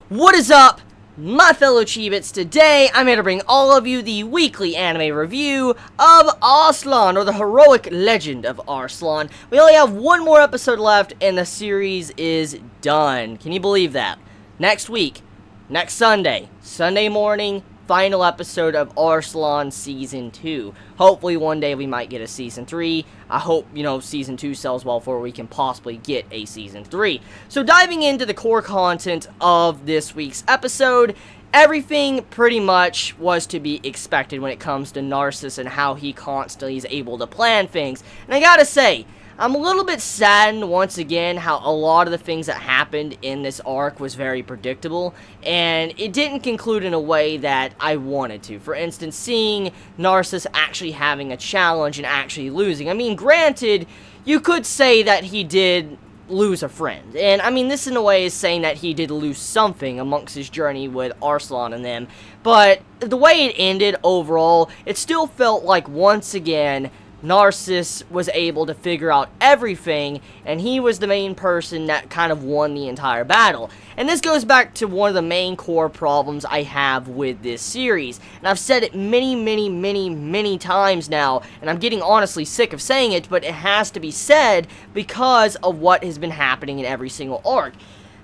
What is up, my fellow Chibits? Today, I'm here to bring all of you the weekly anime review of Arslan, or the heroic legend of Arslan. We only have one more episode left, and the series is done. Can you believe that? Next week, next Sunday morning, final episode of Arslan Season 2. Hopefully one day we might get a Season 3. I hope, Season 2 sells well before we can possibly get a Season 3. So diving into the core content of this week's episode, everything pretty much was to be expected when it comes to Narsus and how he constantly is able to plan things. And I gotta say, I'm a little bit saddened once again how a lot of the things that happened in this arc was very predictable, and it didn't conclude in a way that I wanted to. For instance, seeing Narsus actually having a challenge and actually losing. I mean, granted, you could say that he did lose a friend, and I mean, this in a way is saying that he did lose something amongst his journey with Arslan and them, but the way it ended overall, it still felt like once again Narsus was able to figure out everything, and he was the main person that kind of won the entire battle. And this goes back to one of the main core problems I have with this series. And I've said it many times now, and I'm getting honestly sick of saying it, but it has to be said because of what has been happening in every single arc.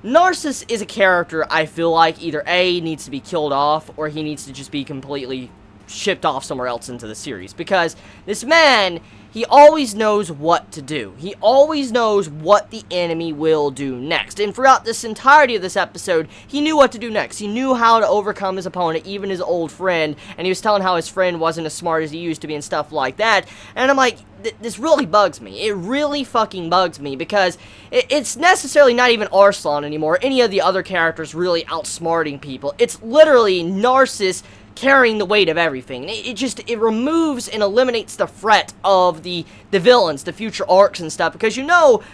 Narsus is a character I feel like either A, needs to be killed off, or he needs to just be completely shipped off somewhere else into the series, because this man, he always knows what to do. He always knows what the enemy will do next, and throughout this entirety of this episode, he knew what to do next. He knew how to overcome his opponent, even his old friend, and he was telling how his friend wasn't as smart as he used to be and stuff like that, and I'm like, this really bugs me. It really fucking bugs me, because it's necessarily not even Arslan anymore, any of the other characters really outsmarting people. It's literally Narsus carrying the weight of everything. It removes and eliminates the threat of the villains, the future arcs and stuff, because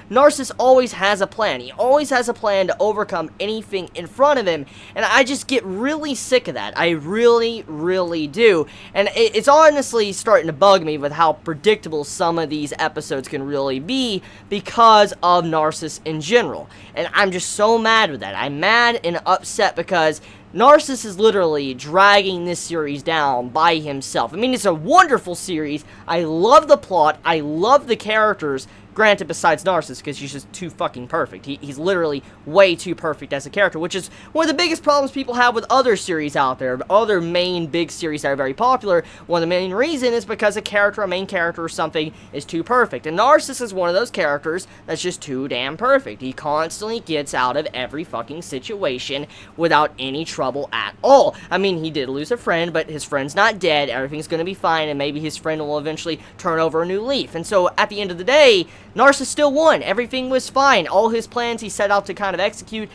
Narsus always has a plan. He always has a plan to overcome anything in front of him, and I just get really sick of that. I really do. And it's honestly starting to bug me with how predictable some of these episodes can really be because of Narsus in general. And I'm just so mad with that. I'm mad and upset because Narsus is literally dragging this series down by himself. I mean, it's a wonderful series. I love the plot. I love the characters. Granted, besides Narsus, because he's just too fucking perfect. He's literally way too perfect as a character, which is one of the biggest problems people have with other series out there. Other main big series that are very popular. One of the main reasons is because a main character or something is too perfect. And Narsus is one of those characters that's just too damn perfect. He constantly gets out of every fucking situation without any trouble at all. I mean, he did lose a friend, but his friend's not dead. Everything's gonna be fine, and maybe his friend will eventually turn over a new leaf. And so, at the end of the day, Narsus still won. Everything was fine. All his plans he set out to kind of execute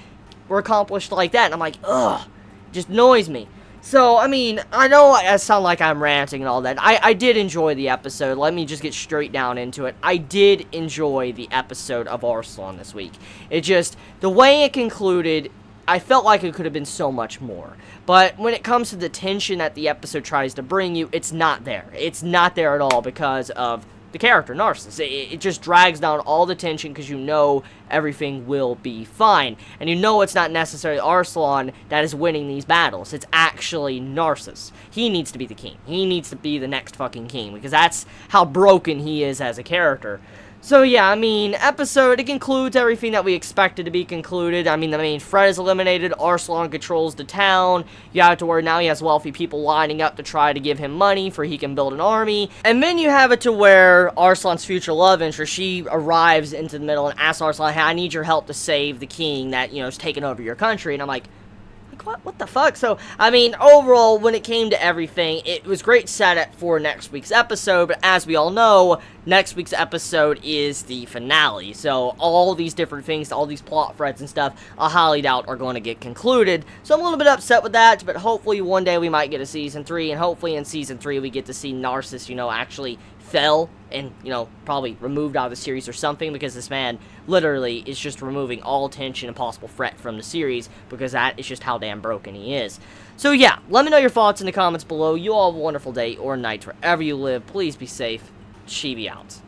were accomplished like that. And I'm like, ugh, it just annoys me. So, I mean, I know I sound like I'm ranting and all that. I did enjoy the episode. Let me just get straight down into it. I did enjoy the episode of Arslan this week. It just, the way it concluded, I felt like it could have been so much more. But when it comes to the tension that the episode tries to bring you, it's not there. It's not there at all because of the character, Narsus. It just drags down all the tension because everything will be fine. And it's not necessarily Arslan that is winning these battles. It's actually Narsus. He needs to be the king. He needs to be the next fucking king because that's how broken he is as a character. So yeah, I mean, it concludes everything that we expected to be concluded. I mean, the main threat is eliminated. Arslan controls the town. You have to where now he has wealthy people lining up to try to give him money for he can build an army. And then you have it to where Arslan's future love interest, she arrives into the middle and asks Arslan, hey, I need your help to save the king that, is taking over your country. And I'm like, what the fuck? So, I mean, overall, when it came to everything, it was great setup for next week's episode, but as we all know, next week's episode is the finale, so all these different things, all these plot threads and stuff, I highly doubt are going to get concluded, so I'm a little bit upset with that, but hopefully one day we might get a Season 3, and hopefully in Season 3 we get to see Narsus, actually fell and, probably removed out of the series or something, because this man literally is just removing all tension and possible threat from the series, because that is just how damn broken he is. So yeah, let me know your thoughts in the comments below. You all have a wonderful day or night wherever you live. Please be safe. Chibi out.